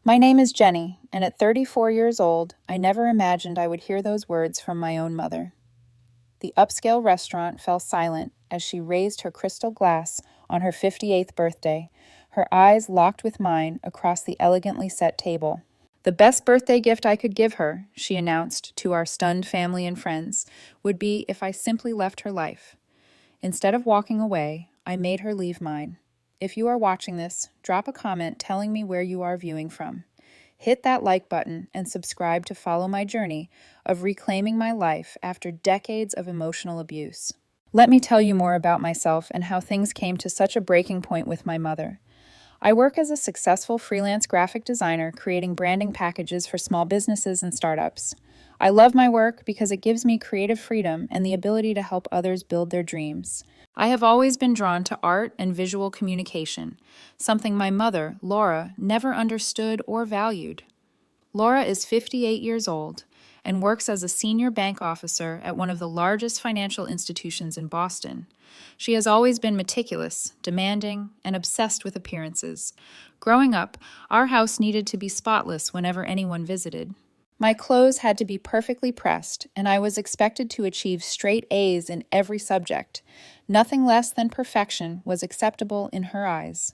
My name is Jennie, and at 34 years old, I never imagined I would hear those words from my own mother. The upscale restaurant fell silent as she raised her crystal glass on her 58th birthday, her eyes locked with mine across the elegantly set table. The best birthday gift I could give her, she announced to our stunned family and friends, would be if I simply left her life. Instead of walking away, I made her leave mine. If you are watching this, drop a comment telling me where you are viewing from. Hit that like button and subscribe to follow my journey of reclaiming my life after decades of emotional abuse. Let me tell you more about myself and how things came to such a breaking point with my mother. I work as a successful freelance graphic designer creating branding packages for small businesses and startups. I love my work because it gives me creative freedom and the ability to help others build their dreams. I have always been drawn to art and visual communication, something my mother, Laura, never understood or valued. Laura is 58 years old and works as a senior bank officer at one of the largest financial institutions in Boston. She has always been meticulous, demanding, and obsessed with appearances. Growing up, our house needed to be spotless whenever anyone visited. My clothes had to be perfectly pressed, and I was expected to achieve straight A's in every subject. Nothing less than perfection was acceptable in her eyes.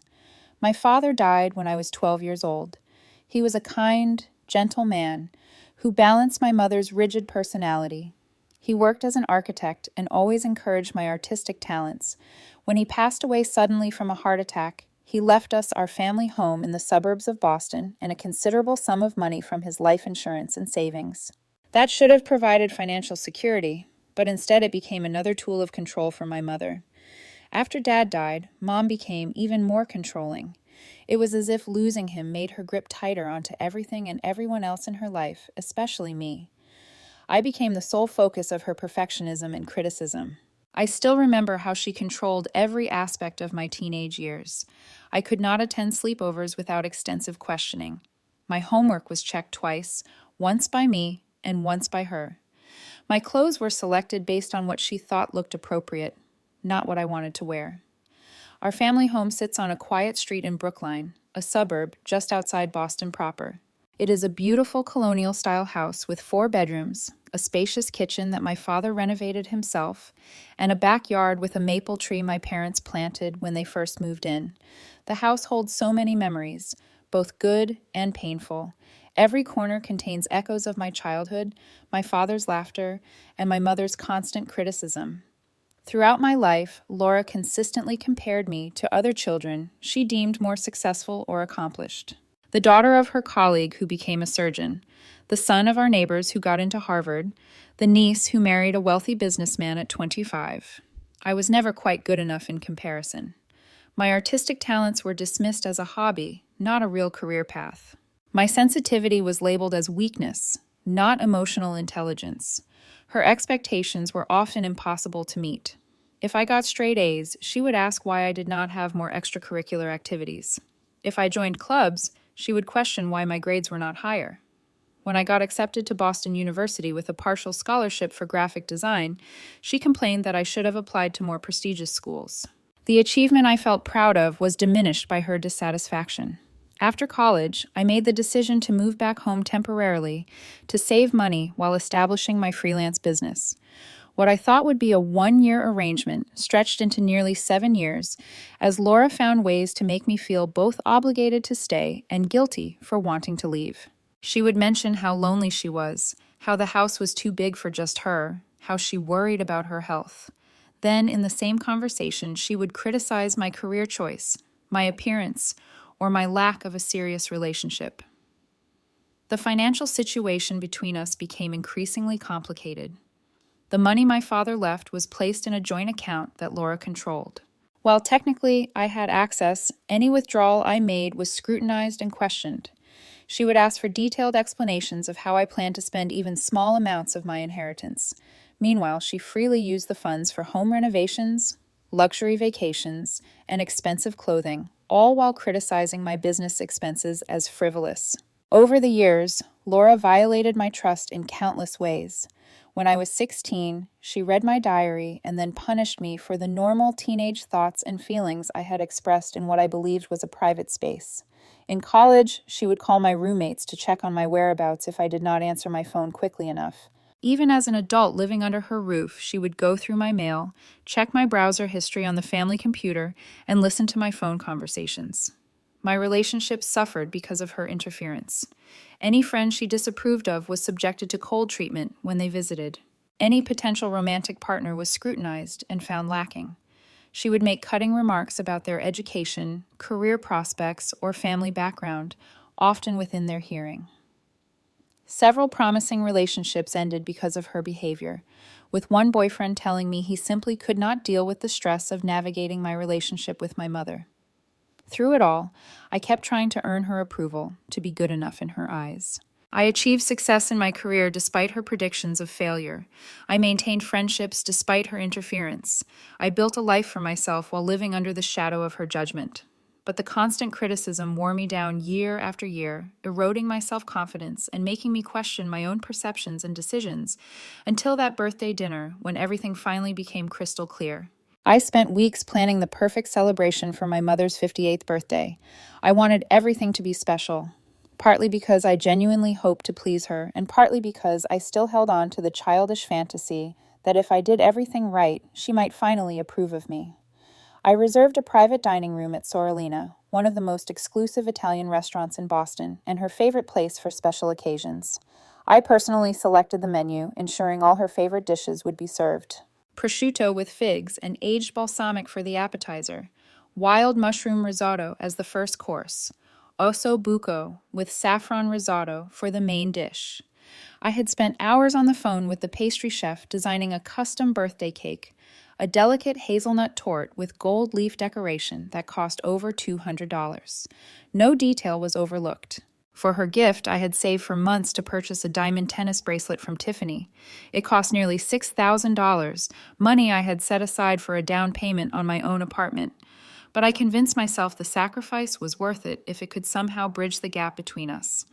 My father died when I was 12 years old. He was a kind, gentle man who balanced my mother's rigid personality. He worked as an architect and always encouraged my artistic talents. When he passed away suddenly from a heart attack, he left us our family home in the suburbs of Boston and a considerable sum of money from his life insurance and savings. That should have provided financial security, but instead it became another tool of control for my mother. After Dad died, Mom became even more controlling. It was as if losing him made her grip tighter onto everything and everyone else in her life, especially me. I became the sole focus of her perfectionism and criticism. I still remember how she controlled every aspect of my teenage years. I could not attend sleepovers without extensive questioning. My homework was checked twice, once by me and once by her. My clothes were selected based on what she thought looked appropriate, not what I wanted to wear. Our family home sits on a quiet street in Brookline, a suburb just outside Boston proper. It is a beautiful colonial-style house with 4 bedrooms, a spacious kitchen that my father renovated himself, and a backyard with a maple tree my parents planted when they first moved in. The house holds so many memories, both good and painful. Every corner contains echoes of my childhood, my father's laughter, and my mother's constant criticism. Throughout my life, Laura consistently compared me to other children she deemed more successful or accomplished. The daughter of her colleague who became a surgeon, the son of our neighbors who got into Harvard, the niece who married a wealthy businessman at 25. I was never quite good enough in comparison. My artistic talents were dismissed as a hobby, not a real career path. My sensitivity was labeled as weakness, not emotional intelligence. Her expectations were often impossible to meet. If I got straight A's, she would ask why I did not have more extracurricular activities. If I joined clubs, she would question why my grades were not higher. When I got accepted to Boston University with a partial scholarship for graphic design, she complained that I should have applied to more prestigious schools. The achievement I felt proud of was diminished by her dissatisfaction. After college, I made the decision to move back home temporarily to save money while establishing my freelance business. What I thought would be a 1-year arrangement stretched into nearly 7 years, as Laura found ways to make me feel both obligated to stay and guilty for wanting to leave. She would mention how lonely she was, how the house was too big for just her, how she worried about her health. Then, in the same conversation, she would criticize my career choice, my appearance, or my lack of a serious relationship. The financial situation between us became increasingly complicated. The money my father left was placed in a joint account that Laura controlled. While technically I had access, any withdrawal I made was scrutinized and questioned. She would ask for detailed explanations of how I planned to spend even small amounts of my inheritance. Meanwhile, she freely used the funds for home renovations, luxury vacations, and expensive clothing, all while criticizing my business expenses as frivolous. Over the years, Laura violated my trust in countless ways. When I was 16, she read my diary and then punished me for the normal teenage thoughts and feelings I had expressed in what I believed was a private space. In college, she would call my roommates to check on my whereabouts if I did not answer my phone quickly enough. Even as an adult living under her roof, she would go through my mail, check my browser history on the family computer, and listen to my phone conversations. My relationship suffered because of her interference. Any friend she disapproved of was subjected to cold treatment when they visited. Any potential romantic partner was scrutinized and found lacking. She would make cutting remarks about their education, career prospects, or family background, often within their hearing. Several promising relationships ended because of her behavior, with one boyfriend telling me he simply could not deal with the stress of navigating my relationship with my mother. Through it all, I kept trying to earn her approval, to be good enough in her eyes. I achieved success in my career despite her predictions of failure. I maintained friendships despite her interference. I built a life for myself while living under the shadow of her judgment. But the constant criticism wore me down year after year, eroding my self-confidence and making me question my own perceptions and decisions, until that birthday dinner when everything finally became crystal clear. I spent weeks planning the perfect celebration for my mother's 58th birthday. I wanted everything to be special, partly because I genuinely hoped to please her, and partly because I still held on to the childish fantasy that if I did everything right, she might finally approve of me. I reserved a private dining room at Sorellina, one of the most exclusive Italian restaurants in Boston, and her favorite place for special occasions. I personally selected the menu, ensuring all her favorite dishes would be served. Prosciutto with figs and aged balsamic for the appetizer, wild mushroom risotto as the first course, osso buco with saffron risotto for the main dish. I had spent hours on the phone with the pastry chef designing a custom birthday cake, a delicate hazelnut torte with gold leaf decoration that cost over $200. No detail was overlooked. For her gift, I had saved for months to purchase a diamond tennis bracelet from Tiffany. It cost nearly $6,000, money I had set aside for a down payment on my own apartment. But I convinced myself the sacrifice was worth it if it could somehow bridge the gap between us.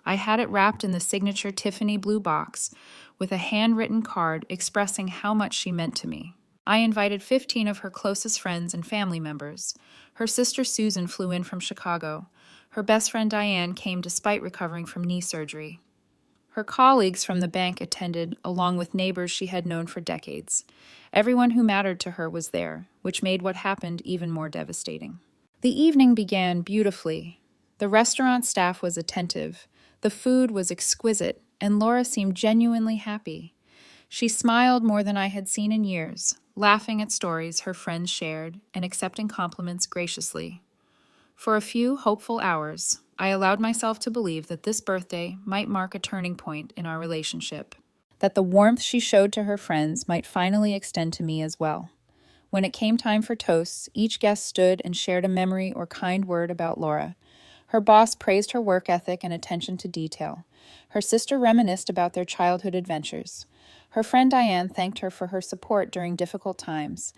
I had it wrapped in the signature Tiffany blue box, with a handwritten card expressing how much she meant to me. I invited 15 of her closest friends and family members. Her sister Susan flew in from Chicago. Her best friend Diane came despite recovering from knee surgery. Her colleagues from the bank attended, along with neighbors she had known for decades. Everyone who mattered to her was there, which made what happened even more devastating. The evening began beautifully. The restaurant staff was attentive. The food was exquisite, and Laura seemed genuinely happy. She smiled more than I had seen in years, laughing at stories her friends shared and accepting compliments graciously. For a few hopeful hours, I allowed myself to believe that this birthday might mark a turning point in our relationship, that the warmth she showed to her friends might finally extend to me as well. When it came time for toasts, each guest stood and shared a memory or kind word about Laura. Her boss praised her work ethic and attention to detail. Her sister reminisced about their childhood adventures. Her friend Diane thanked her for her support during difficult times.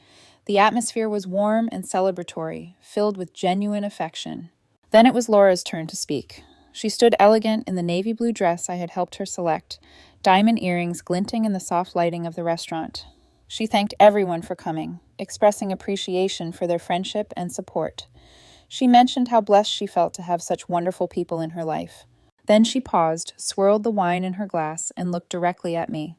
The atmosphere was warm and celebratory, filled with genuine affection. Then it was Laura's turn to speak. She stood elegant in the navy blue dress I had helped her select, diamond earrings glinting in the soft lighting of the restaurant. She thanked everyone for coming, expressing appreciation for their friendship and support. She mentioned how blessed she felt to have such wonderful people in her life. Then she paused, swirled the wine in her glass, and looked directly at me.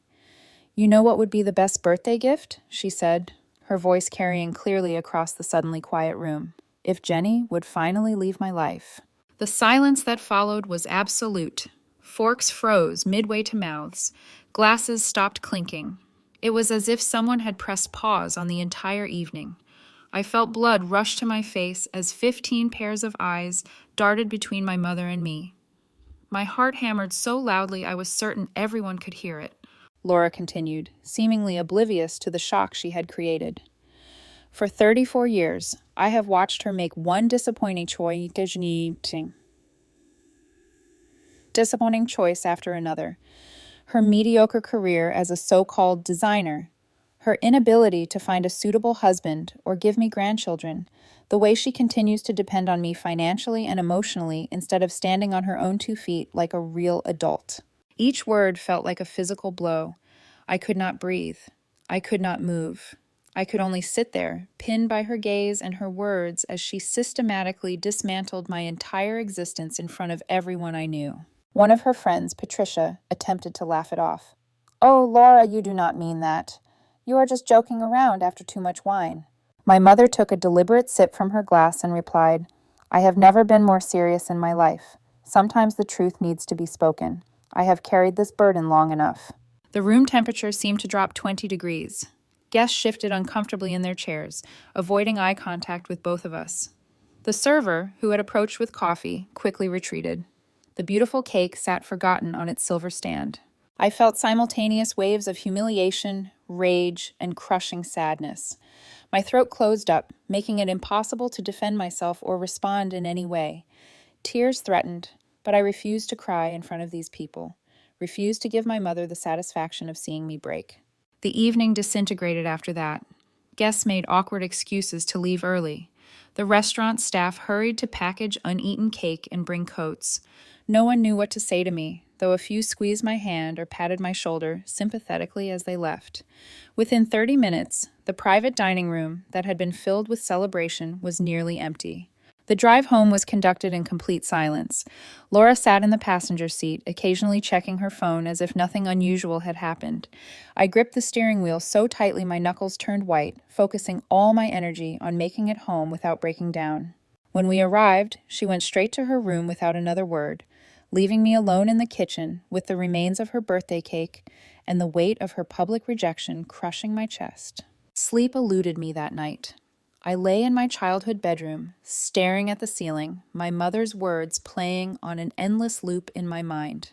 "You know what would be the best birthday gift?" she said, her voice carrying clearly across the suddenly quiet room. "If Jennie would finally leave my life." The silence that followed was absolute. Forks froze midway to mouths. Glasses stopped clinking. It was as if someone had pressed pause on the entire evening. I felt blood rush to my face as 15 pairs of eyes darted between my mother and me. My heart hammered so loudly I was certain everyone could hear it. Laura continued, seemingly oblivious to the shock she had created. "For 34 years, I have watched her make one disappointing choice after another. Her mediocre career as a so-called designer, Her inability to find a suitable husband or give me grandchildren, the way she continues to depend on me financially and emotionally instead of standing on her own 2 feet like a real adult. Each word felt like a physical blow. I could not breathe. I could not move. I could only sit there, pinned by her gaze and her words as she systematically dismantled my entire existence in front of everyone I knew. One of her friends, Patricia, attempted to laugh it off. "Oh, Laura, you do not mean that. You are just joking around after too much wine." My mother took a deliberate sip from her glass and replied, "I have never been more serious in my life. Sometimes the truth needs to be spoken. I have carried this burden long enough." The room temperature seemed to drop 20 degrees. Guests shifted uncomfortably in their chairs, avoiding eye contact with both of us. The server, who had approached with coffee, quickly retreated. The beautiful cake sat forgotten on its silver stand. I felt simultaneous waves of humiliation, rage, and crushing sadness. My throat closed up, making it impossible to defend myself or respond in any way. Tears threatened, but I refused to cry in front of these people, refused to give my mother the satisfaction of seeing me break. The evening disintegrated after that. Guests made awkward excuses to leave early. The restaurant staff hurried to package uneaten cake and bring coats. No one knew what to say to me, though a few squeezed my hand or patted my shoulder sympathetically as they left. Within 30 minutes, the private dining room that had been filled with celebration was nearly empty. The drive home was conducted in complete silence. Laura sat in the passenger seat, occasionally checking her phone as if nothing unusual had happened. I gripped the steering wheel so tightly my knuckles turned white, focusing all my energy on making it home without breaking down. When we arrived, she went straight to her room without another word, leaving me alone in the kitchen with the remains of her birthday cake and the weight of her public rejection crushing my chest. Sleep eluded me that night. I lay in my childhood bedroom, staring at the ceiling, my mother's words playing on an endless loop in my mind.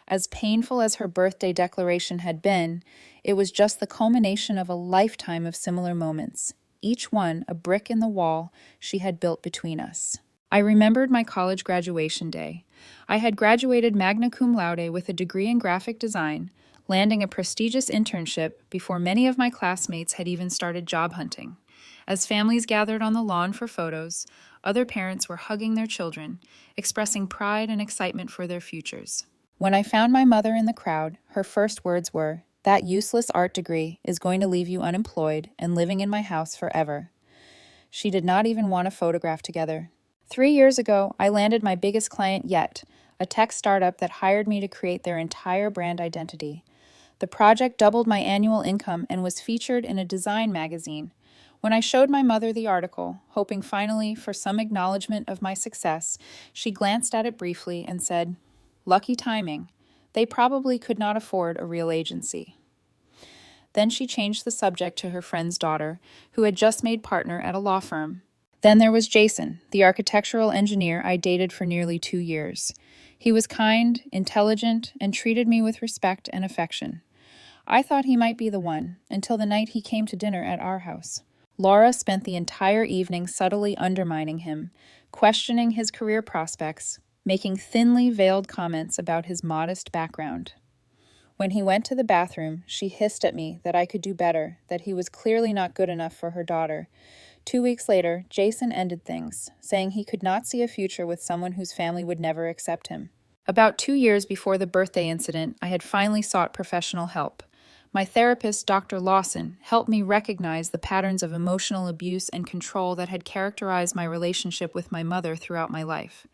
As painful as her birthday declaration had been, it was just the culmination of a lifetime of similar moments, each one a brick in the wall she had built between us. I remembered my college graduation day. I had graduated magna cum laude with a degree in graphic design, landing a prestigious internship before many of my classmates had even started job hunting. As families gathered on the lawn for photos, other parents were hugging their children, expressing pride and excitement for their futures. When I found my mother in the crowd, her first words were, "That useless art degree is going to leave you unemployed and living in my house forever." She did not even want a photograph together. 3 years ago, I landed my biggest client yet, a tech startup that hired me to create their entire brand identity. The project doubled my annual income and was featured in a design magazine. When I showed my mother the article, hoping finally for some acknowledgement of my success, she glanced at it briefly and said, "Lucky timing. They probably could not afford a real agency." Then she changed the subject to her friend's daughter, who had just made partner at a law firm. Then there was Jason, the architectural engineer I dated for nearly 2 years. He was kind, intelligent, and treated me with respect and affection. I thought he might be the one, until the night he came to dinner at our house. Laura spent the entire evening subtly undermining him, questioning his career prospects, making thinly veiled comments about his modest background. When he went to the bathroom, she hissed at me that I could do better, that he was clearly not good enough for her daughter. 2 weeks later, Jason ended things, saying he could not see a future with someone whose family would never accept him. About 2 years before the birthday incident, I had finally sought professional help. My therapist, Dr. Lawson, helped me recognize the patterns of emotional abuse and control that had characterized my relationship with my mother throughout my life.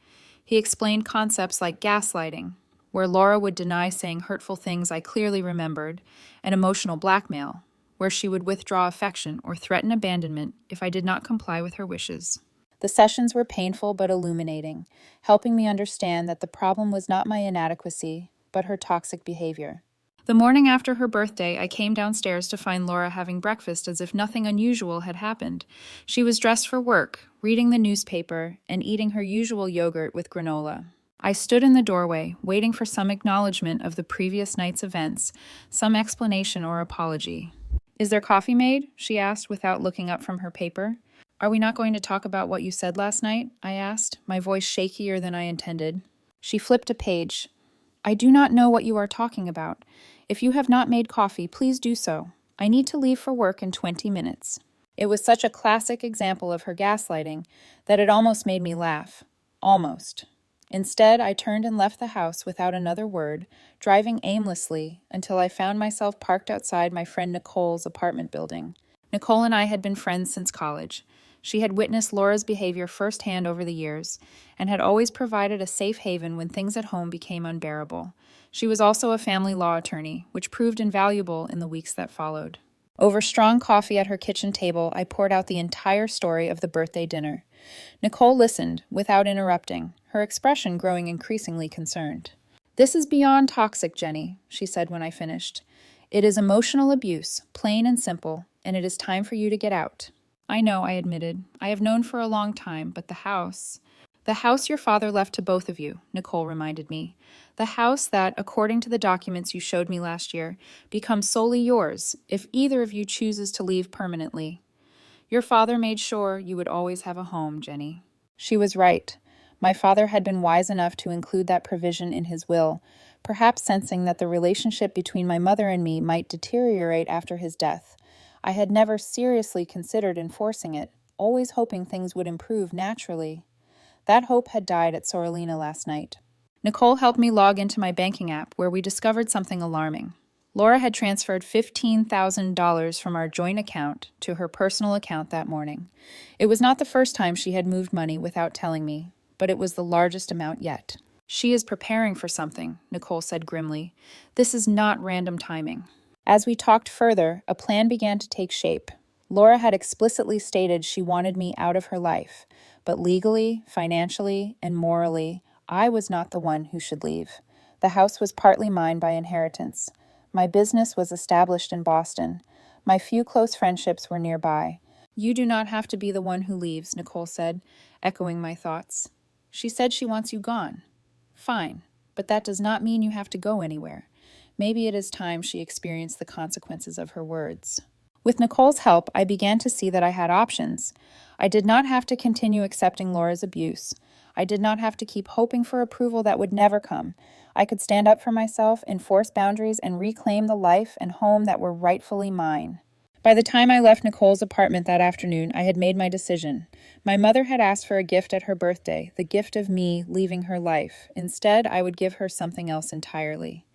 He explained concepts like gaslighting, where Laura would deny saying hurtful things I clearly remembered, and emotional blackmail, where she would withdraw affection or threaten abandonment if I did not comply with her wishes. The sessions were painful but illuminating, helping me understand that the problem was not my inadequacy, but her toxic behavior. The morning after her birthday, I came downstairs to find Laura having breakfast as if nothing unusual had happened. She was dressed for work, reading the newspaper, and eating her usual yogurt with granola. I stood in the doorway, waiting for some acknowledgement of the previous night's events, some explanation or apology. "Is there coffee made?" she asked without looking up from her paper. "Are we not going to talk about what you said last night?" I asked, my voice shakier than I intended. She flipped a page. "I do not know what you are talking about. If you have not made coffee, please do so." I need to leave for work in 20 minutes. It was such a classic example of her gaslighting that it almost made me laugh. Almost. Instead, I turned and left the house without another word, driving aimlessly until I found myself parked outside my friend Nicole's apartment building. Nicole and I had been friends since college. She had witnessed Laura's behavior firsthand over the years and had always provided a safe haven when things at home became unbearable. She was also a family law attorney, which proved invaluable in the weeks that followed. Over strong coffee at her kitchen table, I poured out the entire story of the birthday dinner. Nicole listened, without interrupting, her expression growing increasingly concerned. "This is beyond toxic, Jennie," she said when I finished. "It is emotional abuse, plain and simple, and it is time for you to get out." "I know," I admitted. "I have known for a long time, but the house—" "The house your father left to both of you," Nicole reminded me. "The house that, according to the documents you showed me last year, becomes solely yours if either of you chooses to leave permanently. Your father made sure you would always have a home, Jennie." She was right. My father had been wise enough to include that provision in his will, perhaps sensing that the relationship between my mother and me might deteriorate after his death. I had never seriously considered enforcing it, always hoping things would improve naturally. That hope had died at Sorellina last night. Nicole helped me log into my banking app, where we discovered something alarming. Laura had transferred $15,000 from our joint account to her personal account that morning. It was not the first time she had moved money without telling me, but it was the largest amount yet. "She is preparing for something," Nicole said grimly. "This is not random timing." As we talked further, a plan began to take shape. Laura had explicitly stated she wanted me out of her life, but legally, financially, and morally, I was not the one who should leave. The house was partly mine by inheritance. My business was established in Boston. My few close friendships were nearby. "You do not have to be the one who leaves," Nicole said, echoing my thoughts. "She said she wants you gone. Fine, but that does not mean you have to go anywhere." Maybe it is time she experienced the consequences of her words. With Nicole's help, I began to see that I had options. I did not have to continue accepting Laura's abuse. I did not have to keep hoping for approval that would never come. I could stand up for myself, enforce boundaries, and reclaim the life and home that were rightfully mine. By the time I left Nicole's apartment that afternoon, I had made my decision. My mother had asked for a gift at her birthday, the gift of me leaving her life. Instead, I would give her something else entirely.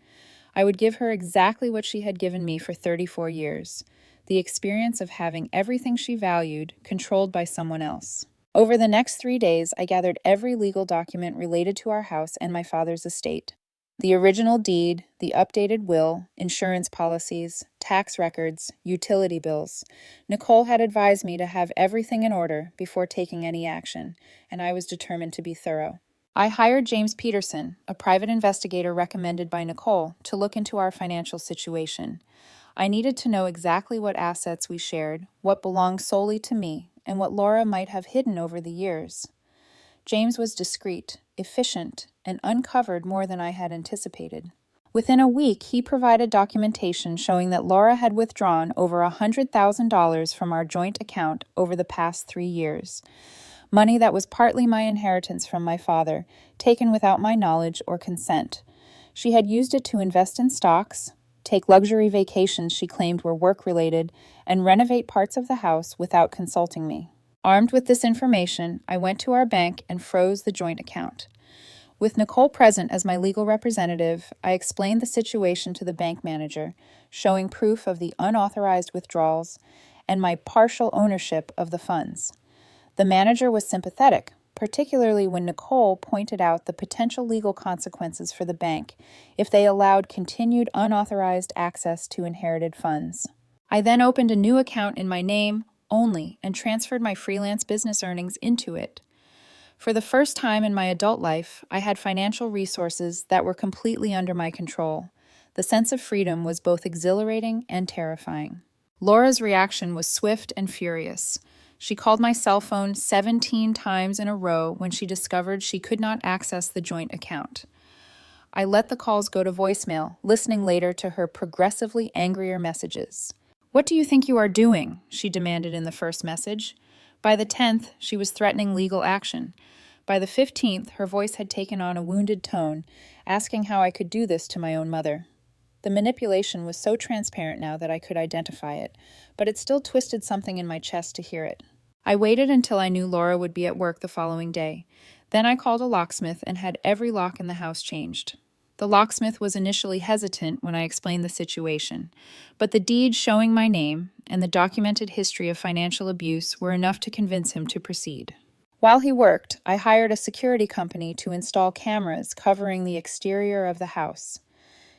I would give her exactly what she had given me for 34 years, the experience of having everything she valued controlled by someone else. Over the next 3 days, I gathered every legal document related to our house and my father's estate. The original deed, the updated will, insurance policies, tax records, utility bills. Nicole had advised me to have everything in order before taking any action, and I was determined to be thorough. I hired James Peterson, a private investigator recommended by Nicole, to look into our financial situation. I needed to know exactly what assets we shared, what belonged solely to me, and what Laura might have hidden over the years. James was discreet, efficient, and uncovered more than I had anticipated. Within a week, he provided documentation showing that Laura had withdrawn over $100,000 from our joint account over the past 3 years. Money that was partly my inheritance from my father, taken without my knowledge or consent. She had used it to invest in stocks, take luxury vacations she claimed were work-related, and renovate parts of the house without consulting me. Armed with this information, I went to our bank and froze the joint account. With Nicole present as my legal representative, I explained the situation to the bank manager, showing proof of the unauthorized withdrawals and my partial ownership of the funds. The manager was sympathetic, particularly when Nicole pointed out the potential legal consequences for the bank if they allowed continued unauthorized access to inherited funds. I then opened a new account in my name only and transferred my freelance business earnings into it. For the first time in my adult life, I had financial resources that were completely under my control. The sense of freedom was both exhilarating and terrifying. Laura's reaction was swift and furious. She called my cell phone 17 times in a row when she discovered she could not access the joint account. I let the calls go to voicemail, listening later to her progressively angrier messages. "What do you think you are doing?" she demanded in the first message. By the 10th, she was threatening legal action. By the 15th, her voice had taken on a wounded tone, asking how I could do this to my own mother. The manipulation was so transparent now that I could identify it, but it still twisted something in my chest to hear it. I waited until I knew Laura would be at work the following day. Then I called a locksmith and had every lock in the house changed. The locksmith was initially hesitant when I explained the situation, but the deed showing my name and the documented history of financial abuse were enough to convince him to proceed. While he worked, I hired a security company to install cameras covering the exterior of the house.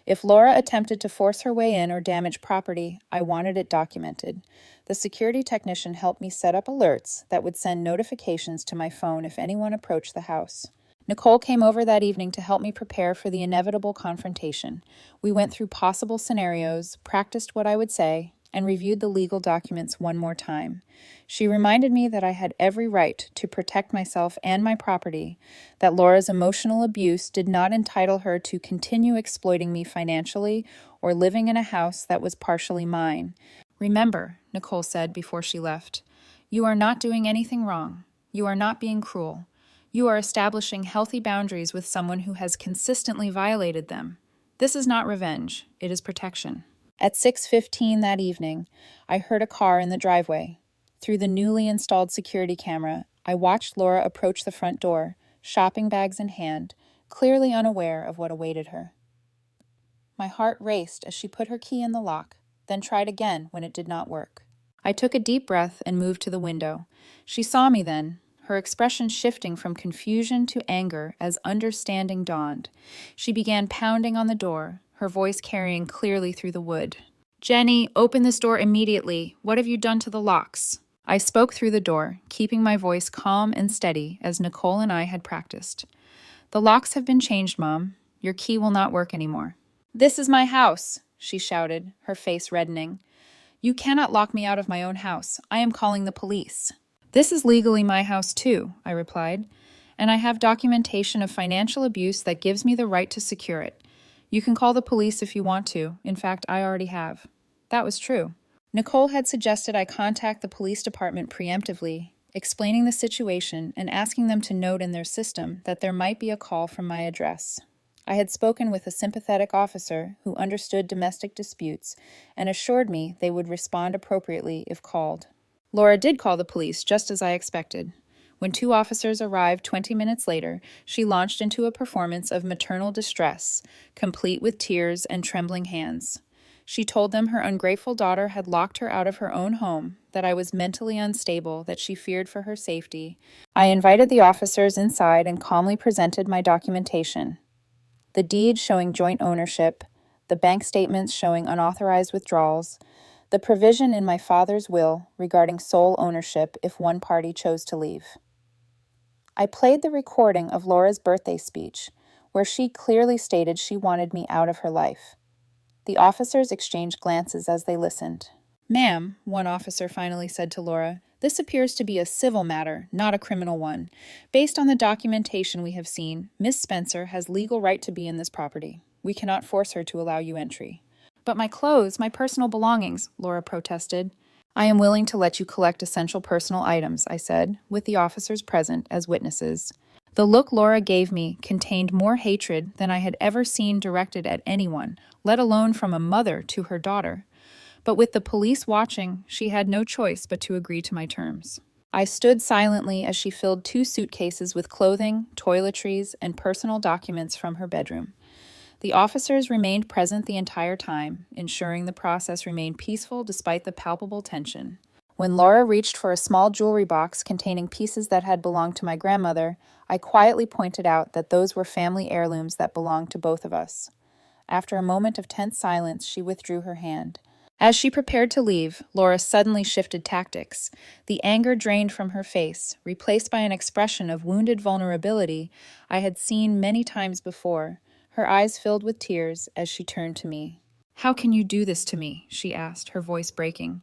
If Laura attempted to force her way in or damage property, I wanted it documented. The security technician helped me set up alerts that would send notifications to my phone if anyone approached the house. Nicole came over that evening to help me prepare for the inevitable confrontation. We went through possible scenarios, practiced what I would say, and reviewed the legal documents one more time. She reminded me that I had every right to protect myself and my property, that Laura's emotional abuse did not entitle her to continue exploiting me financially or living in a house that was partially mine. Remember, Nicole said before she left, you are not doing anything wrong. You are not being cruel. You are establishing healthy boundaries with someone who has consistently violated them. This is not revenge. It is protection. At 6:15 that evening, I heard a car in the driveway. Through the newly installed security camera, I watched Laura approach the front door, shopping bags in hand, clearly unaware of what awaited her. My heart raced as she put her key in the lock, then tried again when it did not work. I took a deep breath and moved to the window. She saw me then, her expression shifting from confusion to anger as understanding dawned. She began pounding on the door, her voice carrying clearly through the wood. Jennie, open this door immediately. What have you done to the locks? I spoke through the door, keeping my voice calm and steady as Nicole and I had practiced. The locks have been changed, Mom. Your key will not work anymore. This is my house, she shouted, her face reddening. You cannot lock me out of my own house. I am calling the police. This is legally my house too, I replied, and I have documentation of financial abuse that gives me the right to secure it. You can call the police if you want to. In fact, I already have. That was true. Nicole had suggested I contact the police department preemptively, explaining the situation and asking them to note in their system that there might be a call from my address. I had spoken with a sympathetic officer who understood domestic disputes and assured me they would respond appropriately if called. Laura did call the police, just as I expected. When 2 officers arrived 20 minutes later, she launched into a performance of maternal distress, complete with tears and trembling hands. She told them her ungrateful daughter had locked her out of her own home, that I was mentally unstable, that she feared for her safety. I invited the officers inside and calmly presented my documentation. The deed showing joint ownership, the bank statements showing unauthorized withdrawals, the provision in my father's will regarding sole ownership if one party chose to leave. I played the recording of Laura's birthday speech, where she clearly stated she wanted me out of her life. The officers exchanged glances as they listened. Ma'am, one officer finally said to Laura, this appears to be a civil matter, not a criminal one. Based on the documentation we have seen, Miss Spencer has legal right to be in this property. We cannot force her to allow you entry. But my clothes, my personal belongings, Laura protested. I am willing to let you collect essential personal items, I said, with the officers present as witnesses. The look Laura gave me contained more hatred than I had ever seen directed at anyone, let alone from a mother to her daughter. But with the police watching, she had no choice but to agree to my terms. I stood silently as she filled 2 suitcases with clothing, toiletries, and personal documents from her bedroom. The officers remained present the entire time, ensuring the process remained peaceful despite the palpable tension. When Laura reached for a small jewelry box containing pieces that had belonged to my grandmother, I quietly pointed out that those were family heirlooms that belonged to both of us. After a moment of tense silence, she withdrew her hand. As she prepared to leave, Laura suddenly shifted tactics. The anger drained from her face, replaced by an expression of wounded vulnerability I had seen many times before. Her eyes filled with tears as she turned to me. How can you do this to me? She asked, her voice breaking.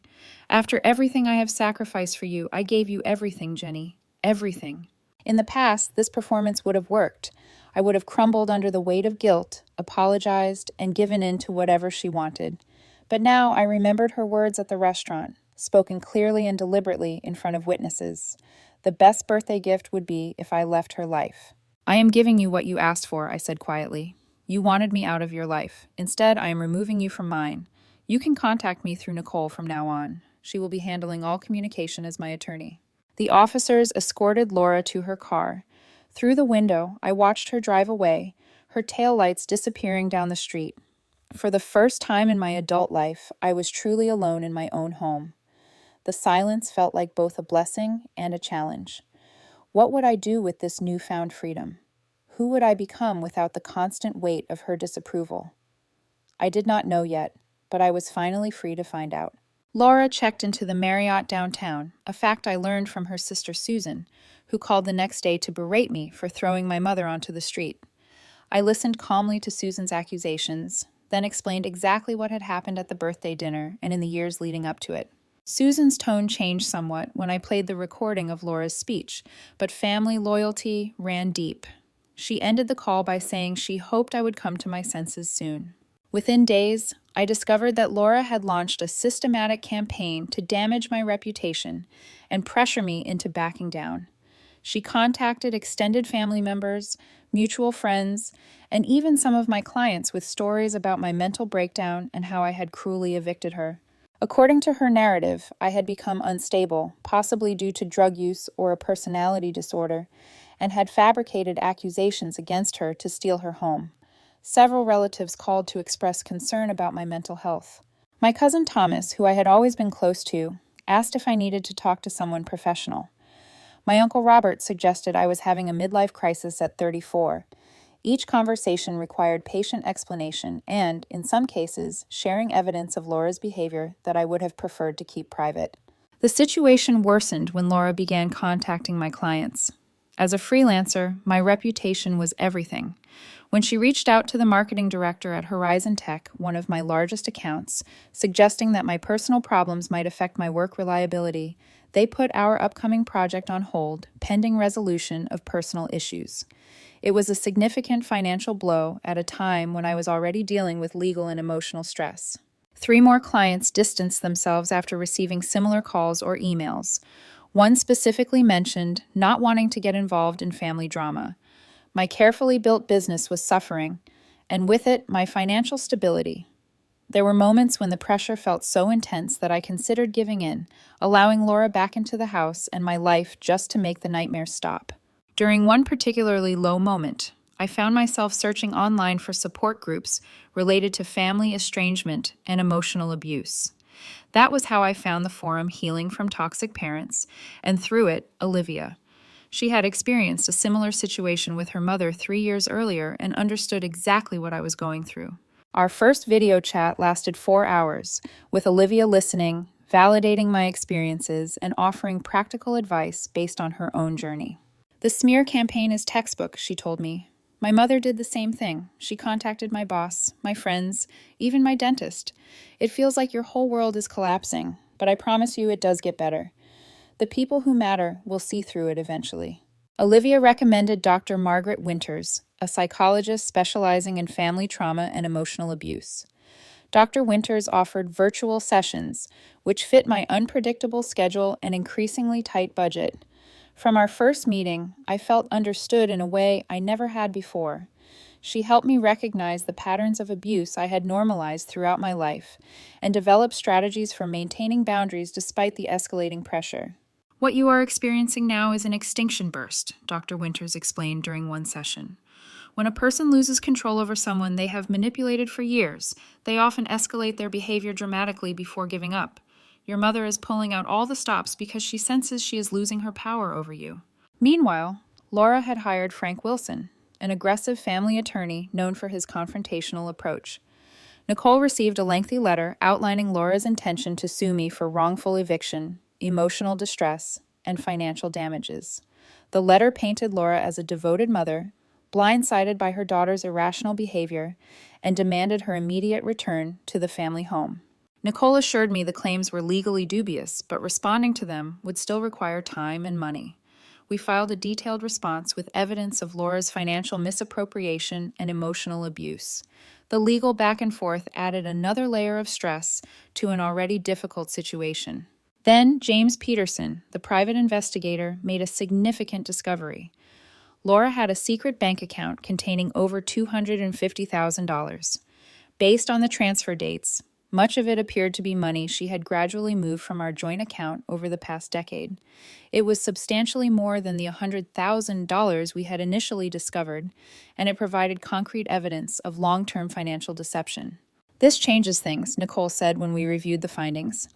After everything I have sacrificed for you, I gave you everything, Jennie. Everything. In the past, this performance would have worked. I would have crumbled under the weight of guilt, apologized, and given in to whatever she wanted. But now I remembered her words at the restaurant, spoken clearly and deliberately in front of witnesses. The best birthday gift would be if I left her life. I am giving you what you asked for, I said quietly. You wanted me out of your life. Instead, I am removing you from mine. You can contact me through Nicole from now on. She will be handling all communication as my attorney." The officers escorted Laura to her car. Through the window, I watched her drive away, her taillights disappearing down the street. For the first time in my adult life, I was truly alone in my own home. The silence felt like both a blessing and a challenge. What would I do with this newfound freedom? Who would I become without the constant weight of her disapproval? I did not know yet, but I was finally free to find out. Laura checked into the Marriott downtown, a fact I learned from her sister Susan, who called the next day to berate me for throwing my mother onto the street. I listened calmly to Susan's accusations, then explained exactly what had happened at the birthday dinner and in the years leading up to it. Susan's tone changed somewhat when I played the recording of Laura's speech, but family loyalty ran deep. She ended the call by saying she hoped I would come to my senses soon. Within days, I discovered that Laura had launched a systematic campaign to damage my reputation and pressure me into backing down. She contacted extended family members, mutual friends, and even some of my clients with stories about my mental breakdown and how I had cruelly evicted her. According to her narrative, I had become unstable, possibly due to drug use or a personality disorder, and had fabricated accusations against her to steal her home. Several relatives called to express concern about my mental health. My cousin Thomas, who I had always been close to, asked if I needed to talk to someone professional. My Uncle Robert suggested I was having a midlife crisis at 34. Each conversation required patient explanation and, in some cases, sharing evidence of Laura's behavior that I would have preferred to keep private. The situation worsened when Laura began contacting my clients. As a freelancer, my reputation was everything. When she reached out to the marketing director at Horizon Tech, one of my largest accounts, suggesting that my personal problems might affect my work reliability, they put our upcoming project on hold, pending resolution of personal issues. It was a significant financial blow at a time when I was already dealing with legal and emotional stress. 3 more clients distanced themselves after receiving similar calls or emails. One specifically mentioned not wanting to get involved in family drama. My carefully built business was suffering, and with it, my financial stability. There were moments when the pressure felt so intense that I considered giving in, allowing Laura back into the house and my life just to make the nightmares stop. During one particularly low moment, I found myself searching online for support groups related to family estrangement and emotional abuse. That was how I found the forum Healing from Toxic Parents, and through it, Olivia. She had experienced a similar situation with her mother 3 years earlier and understood exactly what I was going through. Our first video chat lasted 4 hours, with Olivia listening, validating my experiences, and offering practical advice based on her own journey. "The smear campaign is textbook," she told me. "My mother did the same thing. She contacted my boss, my friends, even my dentist. It feels like your whole world is collapsing, but I promise you it does get better. The people who matter will see through it eventually." Olivia recommended Dr. Margaret Winters, a psychologist specializing in family trauma and emotional abuse. Dr. Winters offered virtual sessions, which fit my unpredictable schedule and increasingly tight budget. From our first meeting, I felt understood in a way I never had before. She helped me recognize the patterns of abuse I had normalized throughout my life and develop strategies for maintaining boundaries despite the escalating pressure. "What you are experiencing now is an extinction burst," Dr. Winters explained during one session. "When a person loses control over someone they have manipulated for years, they often escalate their behavior dramatically before giving up. Your mother is pulling out all the stops because she senses she is losing her power over you." Meanwhile, Laura had hired Frank Wilson, an aggressive family attorney known for his confrontational approach. Nicole received a lengthy letter outlining Laura's intention to sue me for wrongful eviction, emotional distress, and financial damages. The letter painted Laura as a devoted mother, blindsided by her daughter's irrational behavior, and demanded her immediate return to the family home. Nicole assured me the claims were legally dubious, but responding to them would still require time and money. We filed a detailed response with evidence of Laura's financial misappropriation and emotional abuse. The legal back and forth added another layer of stress to an already difficult situation. Then James Peterson, the private investigator, made a significant discovery. Laura had a secret bank account containing over $250,000. Based on the transfer dates, much of it appeared to be money she had gradually moved from our joint account over the past decade. It was substantially more than the $100,000 we had initially discovered, and it provided concrete evidence of long-term financial deception. "This changes things," Nicole said when we reviewed the findings.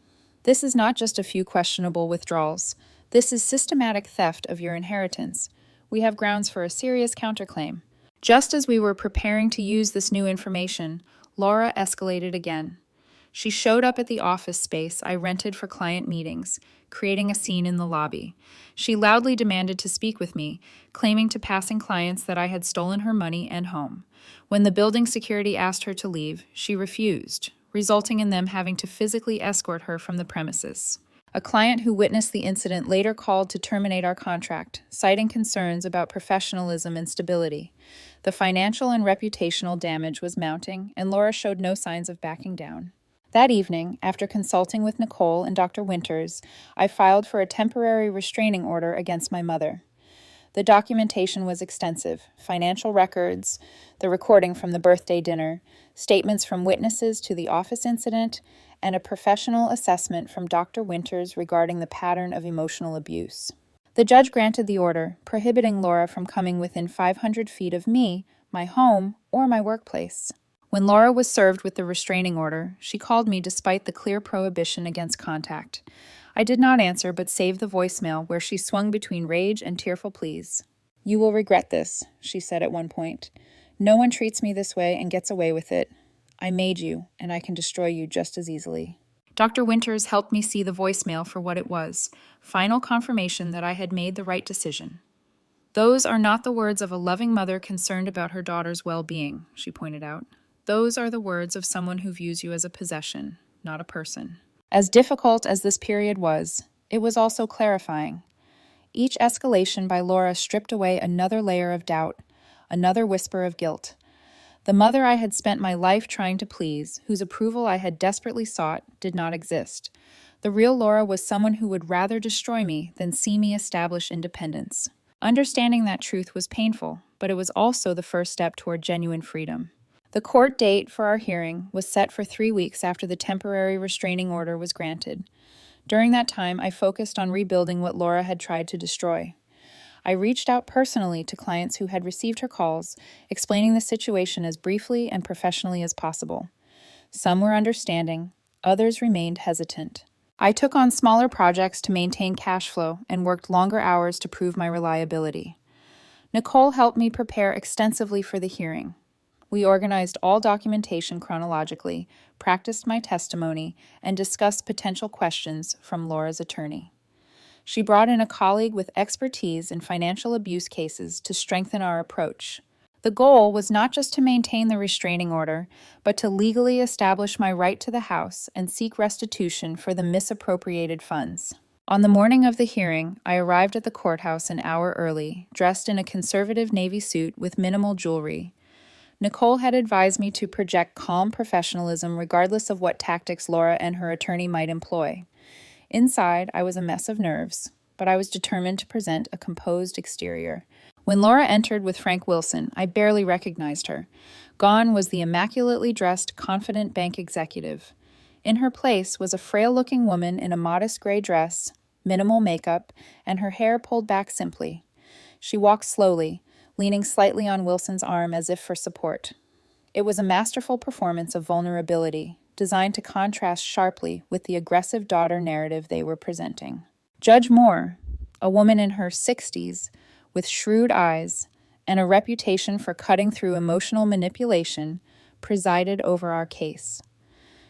"This is not just a few questionable withdrawals. This is systematic theft of your inheritance. We have grounds for a serious counterclaim." Just as we were preparing to use this new information, Laura escalated again. She showed up at the office space I rented for client meetings, creating a scene in the lobby. She loudly demanded to speak with me, claiming to passing clients that I had stolen her money and home. When the building security asked her to leave, she refused, resulting in them having to physically escort her from the premises. A client who witnessed the incident later called to terminate our contract, citing concerns about professionalism and stability. The financial and reputational damage was mounting, and Laura showed no signs of backing down. That evening, after consulting with Nicole and Dr. Winters, I filed for a temporary restraining order against my mother. The documentation was extensive: financial records, the recording from the birthday dinner, statements from witnesses to the office incident, and a professional assessment from Dr. Winters regarding the pattern of emotional abuse. The judge granted the order, prohibiting Laura from coming within 500 feet of me, my home, or my workplace. When Laura was served with the restraining order, she called me despite the clear prohibition against contact. I did not answer, but saved the voicemail where she swung between rage and tearful pleas. "You will regret this," she said at one point. "No one treats me this way and gets away with it. I made you, and I can destroy you just as easily." Dr. Winters helped me see the voicemail for what it was: final confirmation that I had made the right decision. "Those are not the words of a loving mother concerned about her daughter's well-being," she pointed out. "Those are the words of someone who views you as a possession, not a person." As difficult as this period was, it was also clarifying. Each escalation by Laura stripped away another layer of doubt, another whisper of guilt. The mother I had spent my life trying to please, whose approval I had desperately sought, did not exist. The real Laura was someone who would rather destroy me than see me establish independence. Understanding that truth was painful, but it was also the first step toward genuine freedom. The court date for our hearing was set for 3 weeks after the temporary restraining order was granted. During that time, I focused on rebuilding what Laura had tried to destroy. I reached out personally to clients who had received her calls, explaining the situation as briefly and professionally as possible. Some were understanding, others remained hesitant. I took on smaller projects to maintain cash flow and worked longer hours to prove my reliability. Nicole helped me prepare extensively for the hearing. We organized all documentation chronologically, practiced my testimony, and discussed potential questions from Laura's attorney. She brought in a colleague with expertise in financial abuse cases to strengthen our approach. The goal was not just to maintain the restraining order, but to legally establish my right to the house and seek restitution for the misappropriated funds. On the morning of the hearing, I arrived at the courthouse an hour early, dressed in a conservative navy suit with minimal jewelry. Nicole had advised me to project calm professionalism regardless of what tactics Laura and her attorney might employ. Inside, I was a mess of nerves, but I was determined to present a composed exterior. When Laura entered with Frank Wilson, I barely recognized her. Gone was the immaculately dressed, confident bank executive. In her place was a frail-looking woman in a modest gray dress, minimal makeup, and her hair pulled back simply. She walked slowly, leaning slightly on Wilson's arm as if for support. It was a masterful performance of vulnerability, designed to contrast sharply with the aggressive daughter narrative they were presenting. Judge Moore, a woman in her 60s, with shrewd eyes and a reputation for cutting through emotional manipulation, presided over our case.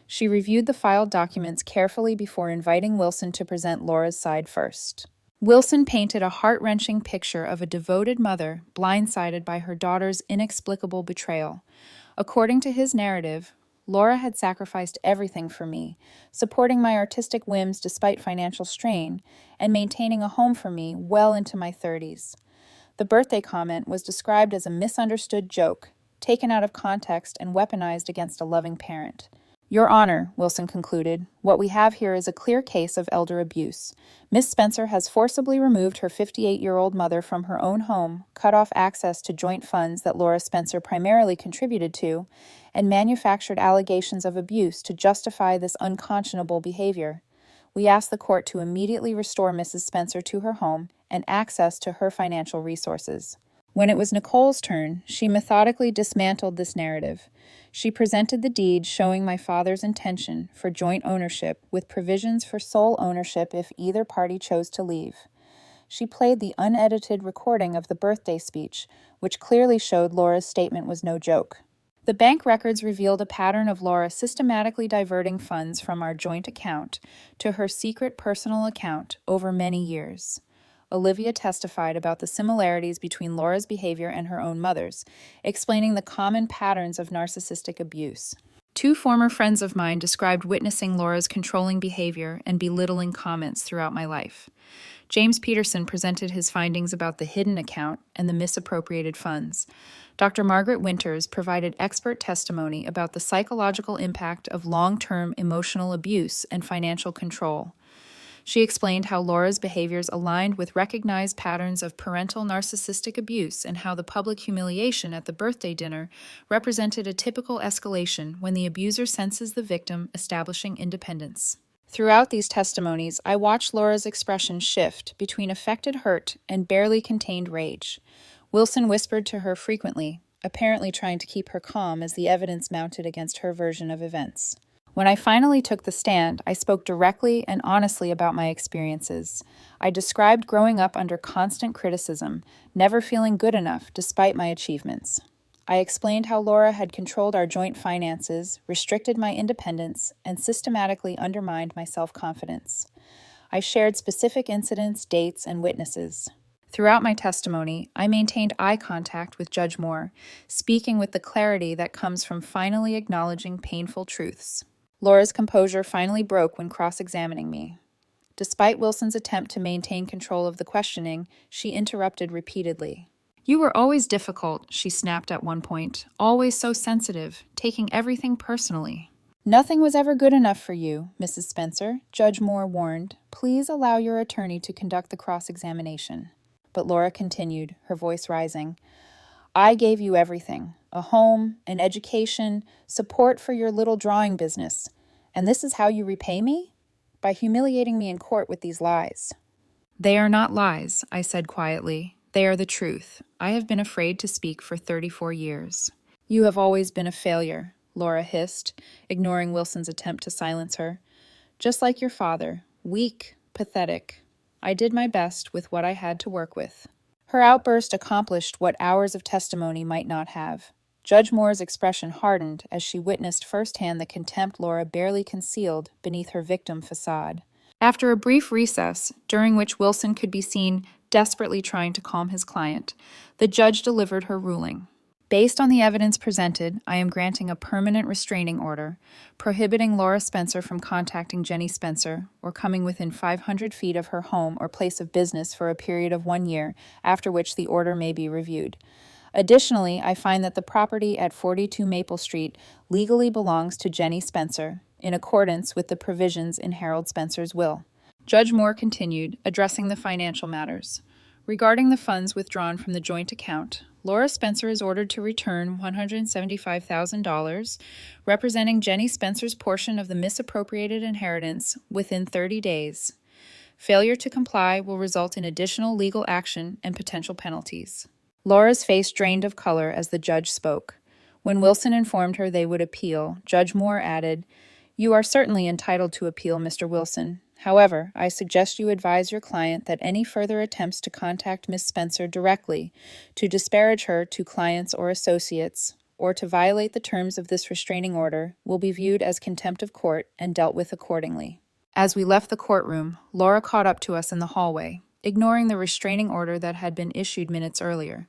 She reviewed the filed documents carefully before inviting Wilson to present Laura's side first. Wilson painted a heart-wrenching picture of a devoted mother blindsided by her daughter's inexplicable betrayal. According to his narrative, Laura had sacrificed everything for me, supporting my artistic whims despite financial strain, and maintaining a home for me well into my 30s. The birthday comment was described as a misunderstood joke, taken out of context and weaponized against a loving parent. Your Honor, Wilson concluded, what we have here is a clear case of elder abuse. Miss Spencer has forcibly removed her 58-year-old mother from her own home, cut off access to joint funds that Laura Spencer primarily contributed to, and manufactured allegations of abuse to justify this unconscionable behavior. We ask the court to immediately restore Mrs. Spencer to her home and access to her financial resources. When it was Nicole's turn, she methodically dismantled this narrative. She presented the deed showing my father's intention for joint ownership with provisions for sole ownership if either party chose to leave. She played the unedited recording of the birthday speech, which clearly showed Laura's statement was no joke. The bank records revealed a pattern of Laura systematically diverting funds from our joint account to her secret personal account over many years. Olivia testified about the similarities between Laura's behavior and her own mother's, explaining the common patterns of narcissistic abuse. Two former friends of mine described witnessing Laura's controlling behavior and belittling comments throughout my life. James Peterson presented his findings about the hidden account and the misappropriated funds. Dr. Margaret Winters provided expert testimony about the psychological impact of long-term emotional abuse and financial control. She explained how Laura's behaviors aligned with recognized patterns of parental narcissistic abuse and how the public humiliation at the birthday dinner represented a typical escalation when the abuser senses the victim establishing independence. Throughout these testimonies, I watched Laura's expression shift between affected hurt and barely contained rage. Wilson whispered to her frequently, apparently trying to keep her calm as the evidence mounted against her version of events. When I finally took the stand, I spoke directly and honestly about my experiences. I described growing up under constant criticism, never feeling good enough despite my achievements. I explained how Laura had controlled our joint finances, restricted my independence, and systematically undermined my self-confidence. I shared specific incidents, dates, and witnesses. Throughout my testimony, I maintained eye contact with Judge Moore, speaking with the clarity that comes from finally acknowledging painful truths. Laura's composure finally broke when cross-examining me. Despite Wilson's attempt to maintain control of the questioning, she interrupted repeatedly. "You were always difficult," she snapped at one point, "always so sensitive, taking everything personally." "Nothing was ever good enough for you, Mrs. Spencer," Judge Moore warned. "Please allow your attorney to conduct the cross-examination." But Laura continued, her voice rising. "I gave you everything, a home, an education, support for your little drawing business. And this is how you repay me? By humiliating me in court with these lies." "They are not lies," I said quietly. "They are the truth. I have been afraid to speak for 34 years. "You have always been a failure," Laura hissed, ignoring Wilson's attempt to silence her. "Just like your father, weak, pathetic. I did my best with what I had to work with." Her outburst accomplished what hours of testimony might not have. Judge Moore's expression hardened as she witnessed firsthand the contempt Laura barely concealed beneath her victim facade. After a brief recess, during which Wilson could be seen desperately trying to calm his client, the judge delivered her ruling. "Based on the evidence presented, I am granting a permanent restraining order, prohibiting Laura Spencer from contacting Jennie Spencer or coming within 500 feet of her home or place of business for a period of 1 year, after which the order may be reviewed. Additionally, I find that the property at 42 Maple Street legally belongs to Jennie Spencer, in accordance with the provisions in Harold Spencer's will." Judge Moore continued, addressing the financial matters. "Regarding the funds withdrawn from the joint account, Laura Spencer is ordered to return $175,000, representing Jennie Spencer's portion of the misappropriated inheritance, within 30 days. Failure to comply will result in additional legal action and potential penalties." Laura's face drained of color as the judge spoke. When Wilson informed her they would appeal, Judge Moore added, "You are certainly entitled to appeal, Mr. Wilson. However, I suggest you advise your client that any further attempts to contact Miss Spencer directly, to disparage her to clients or associates, or to violate the terms of this restraining order will be viewed as contempt of court and dealt with accordingly." As we left the courtroom, Laura caught up to us in the hallway, ignoring the restraining order that had been issued minutes earlier.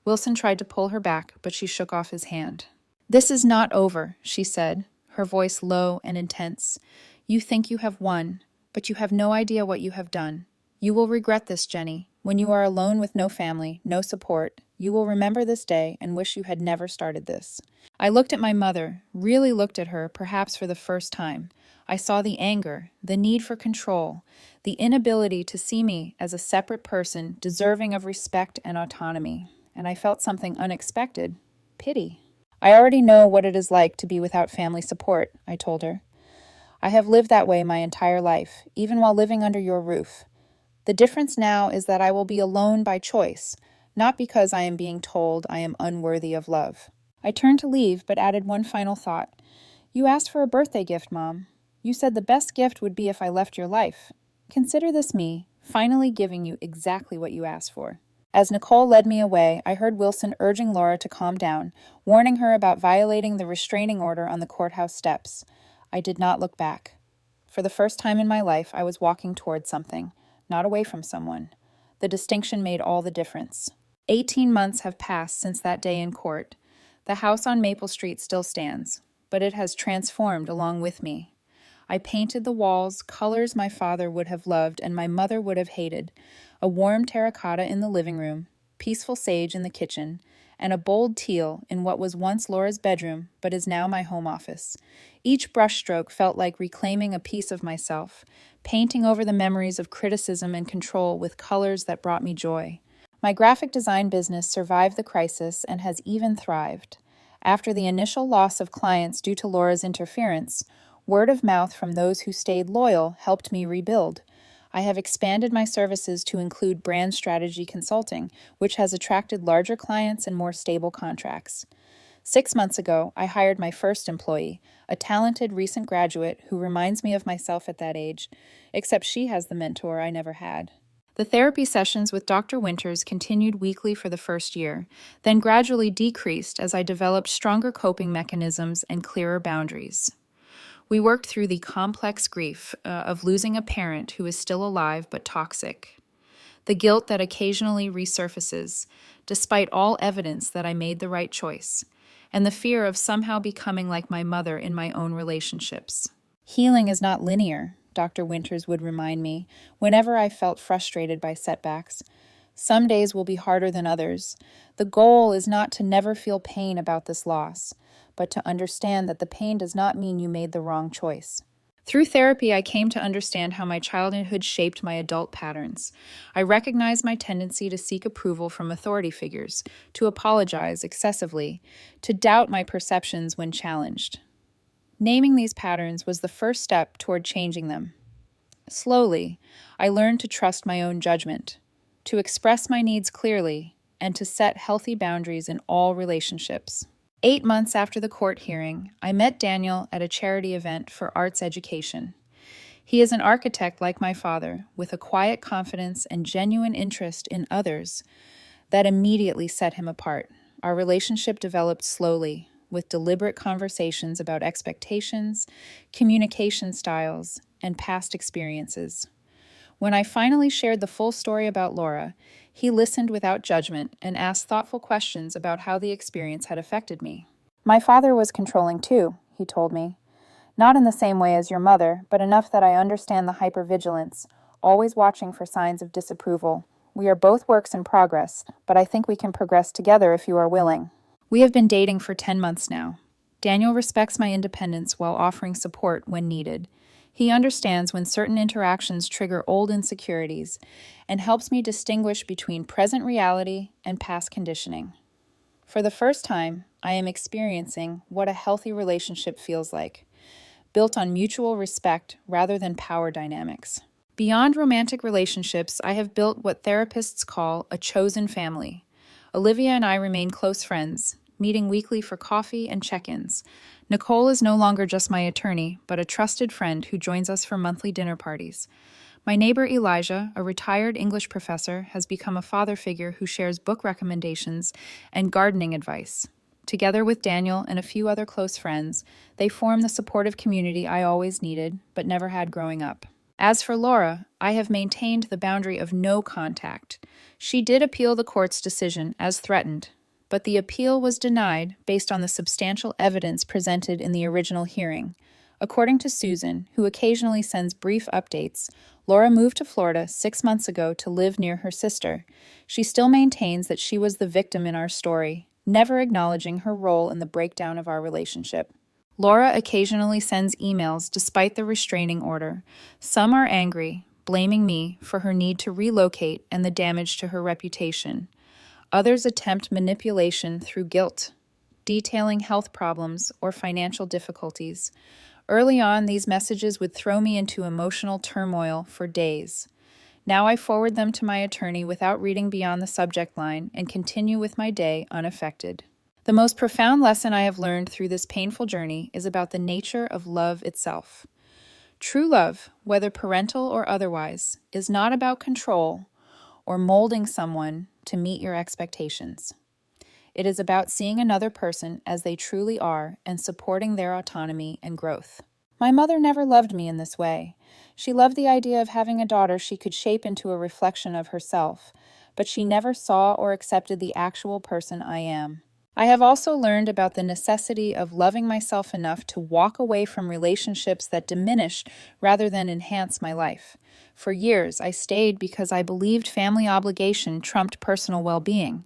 Wilson tried to pull her back, but she shook off his hand. "This is not over," she said, her voice low and intense. "You think you have won, but you have no idea what you have done. You will regret this, Jennie, when you are alone with no family, no support, You will remember this day and wish you had never started this." I looked at my mother, really looked at her, perhaps for the first time. I saw the anger, the need for control, the inability to see me as a separate person deserving of respect and autonomy. And I felt something unexpected: pity. "I already know what it is like to be without family support," I told her. "I have lived that way my entire life, even while living under your roof. The difference now is that I will be alone by choice, not because I am being told I am unworthy of love." I turned to leave, but added one final thought. "You asked for a birthday gift, Mom. You said the best gift would be if I left your life. Consider this me, finally giving you exactly what you asked for." As Nicole led me away, I heard Wilson urging Laura to calm down, warning her about violating the restraining order on the courthouse steps. I did not look back. For the first time in my life, I was walking towards something, not away from someone. The distinction made all the difference. 18 months have passed since that day in court. The house on Maple Street still stands, but it has transformed along with me. I painted the walls colors my father would have loved and my mother would have hated: a warm terracotta in the living room, peaceful sage in the kitchen, and a bold teal in what was once Laura's bedroom but is now my home office. Each brushstroke felt like reclaiming a piece of myself, painting over the memories of criticism and control with colors that brought me joy. My graphic design business survived the crisis and has even thrived. After the initial loss of clients due to Laura's interference, word of mouth from those who stayed loyal helped me rebuild. I have expanded my services to include brand strategy consulting, which has attracted larger clients and more stable contracts. 6 months ago, I hired my first employee, a talented recent graduate who reminds me of myself at that age, except she has the mentor I never had. The therapy sessions with Dr. Winters continued weekly for the first year, then gradually decreased as I developed stronger coping mechanisms and clearer boundaries. We worked through the complex grief of losing a parent who is still alive but toxic, the guilt that occasionally resurfaces, despite all evidence that I made the right choice, and the fear of somehow becoming like my mother in my own relationships. "Healing is not linear," Dr. Winters would remind me whenever I felt frustrated by setbacks. "Some days will be harder than others. The goal is not to never feel pain about this loss, but to understand that the pain does not mean you made the wrong choice." Through therapy, I came to understand how my childhood shaped my adult patterns. I recognized my tendency to seek approval from authority figures, to apologize excessively, to doubt my perceptions when challenged. Naming these patterns was the first step toward changing them. Slowly, I learned to trust my own judgment, to express my needs clearly, and to set healthy boundaries in all relationships. 8 months after the court hearing, I met Daniel at a charity event for arts education. He is an architect like my father, with a quiet confidence and genuine interest in others that immediately set him apart. Our relationship developed slowly, with deliberate conversations about expectations, communication styles, and past experiences. When I finally shared the full story about Laura, he listened without judgment and asked thoughtful questions about how the experience had affected me. "My father was controlling too," he told me. "Not in the same way as your mother, but enough that I understand the hypervigilance, always watching for signs of disapproval. We are both works in progress, but I think we can progress together if you are willing." We have been dating for 10 months now. Daniel respects my independence while offering support when needed. He understands when certain interactions trigger old insecurities and helps me distinguish between present reality and past conditioning. For the first time, I am experiencing what a healthy relationship feels like, built on mutual respect rather than power dynamics. Beyond romantic relationships, I have built what therapists call a chosen family. Olivia and I remain close friends, meeting weekly for coffee and check-ins. Nicole is no longer just my attorney, but a trusted friend who joins us for monthly dinner parties. My neighbor Elijah, a retired English professor, has become a father figure who shares book recommendations and gardening advice. Together with Daniel and a few other close friends, they form the supportive community I always needed, but never had growing up. As for Laura, I have maintained the boundary of no contact. She did appeal the court's decision, as threatened, but the appeal was denied based on the substantial evidence presented in the original hearing. According to Susan, who occasionally sends brief updates, Laura moved to Florida 6 months ago to live near her sister. She still maintains that she was the victim in our story, never acknowledging her role in the breakdown of our relationship. Laura occasionally sends emails despite the restraining order. Some are angry, blaming me for her need to relocate and the damage to her reputation. Others attempt manipulation through guilt, detailing health problems or financial difficulties. Early on, these messages would throw me into emotional turmoil for days. Now I forward them to my attorney without reading beyond the subject line and continue with my day unaffected. The most profound lesson I have learned through this painful journey is about the nature of love itself. True love, whether parental or otherwise, is not about control or molding someone to meet your expectations. It is about seeing another person as they truly are and supporting their autonomy and growth. My mother never loved me in this way. She loved the idea of having a daughter she could shape into a reflection of herself, but she never saw or accepted the actual person I am. I have also learned about the necessity of loving myself enough to walk away from relationships that diminish rather than enhance my life. For years, I stayed because I believed family obligation trumped personal well-being.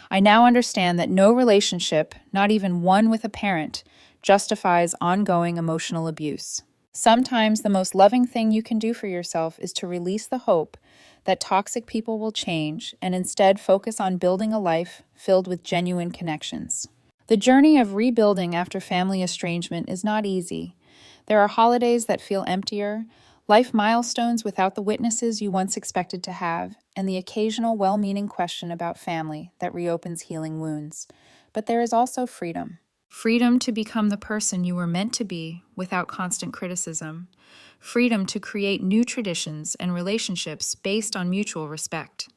I now understand that no relationship, not even one with a parent, justifies ongoing emotional abuse. Sometimes the most loving thing you can do for yourself is to release the hope that toxic people will change and instead focus on building a life filled with genuine connections. The journey of rebuilding after family estrangement is not easy. There are holidays that feel emptier, life milestones without the witnesses you once expected to have, and the occasional well-meaning question about family that reopens healing wounds. But there is also freedom. Freedom to become the person you were meant to be without constant criticism. Freedom to create new traditions and relationships based on mutual respect.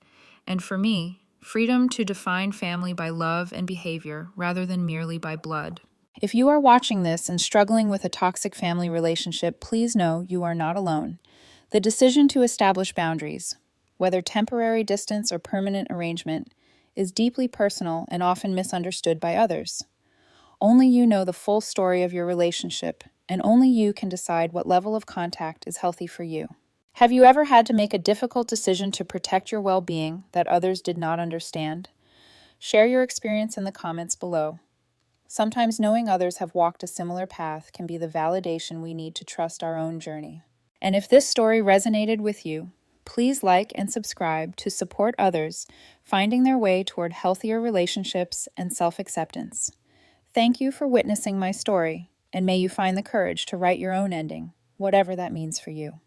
And for me, freedom to define family by love and behavior rather than merely by blood. If you are watching this and struggling with a toxic family relationship, please know you are not alone. The decision to establish boundaries, whether temporary distance or permanent arrangement, is deeply personal and often misunderstood by others. Only you know the full story of your relationship, and only you can decide what level of contact is healthy for you. Have you ever had to make a difficult decision to protect your well-being that others did not understand? Share your experience in the comments below. Sometimes knowing others have walked a similar path can be the validation we need to trust our own journey. And if this story resonated with you, please like and subscribe to support others finding their way toward healthier relationships and self-acceptance. Thank you for witnessing my story, and may you find the courage to write your own ending, whatever that means for you.